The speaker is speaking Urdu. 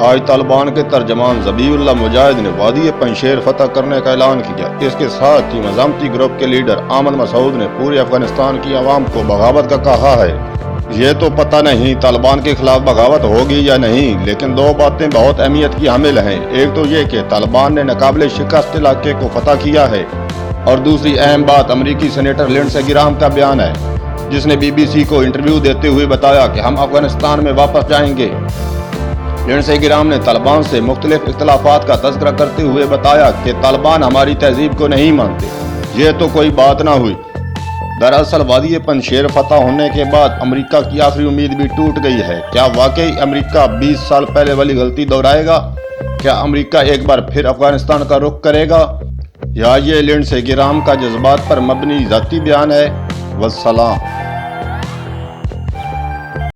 آج طالبان کے ترجمان ذبیح اللہ مجاہد نے وادی پنشیر فتح کرنے کا اعلان کیا۔ اس کے ساتھ ہی مزاحمتی گروپ کے لیڈر احمد مسعود نے پورے افغانستان کی عوام کو بغاوت کا کہا ہے۔ یہ تو پتہ نہیں طالبان کے خلاف بغاوت ہوگی یا نہیں، لیکن دو باتیں بہت اہمیت کی حامل ہیں۔ ایک تو یہ کہ طالبان نے ناقابل شکست علاقے کو فتح کیا ہے، اور دوسری اہم بات امریکی سینیٹر لنڈسے گرام کا بیان ہے، جس نے BBC کو انٹرویو دیتے ہوئے بتایا کہ ہم افغانستان میں واپس جائیں گے۔ لنڈسے گرام نے طالبان سے مختلف اختلافات کا تذکرہ کرتے ہوئے بتایا کہ طالبان ہماری تہذیب کو نہیں مانتے۔ یہ تو کوئی بات نہ ہوئی۔ دراصل وادی پنشیر فتح ہونے کے بعد امریکہ کی آخری امید بھی ٹوٹ گئی ہے۔ کیا واقعی امریکہ 20 سال پہلے والی غلطی دہرائے گا؟ کیا امریکہ ایک بار پھر افغانستان کا رخ کرے گا؟ یا یہ لنڈسے گرام کا جذبات پر مبنی ذاتی بیان ہے؟ والسلام۔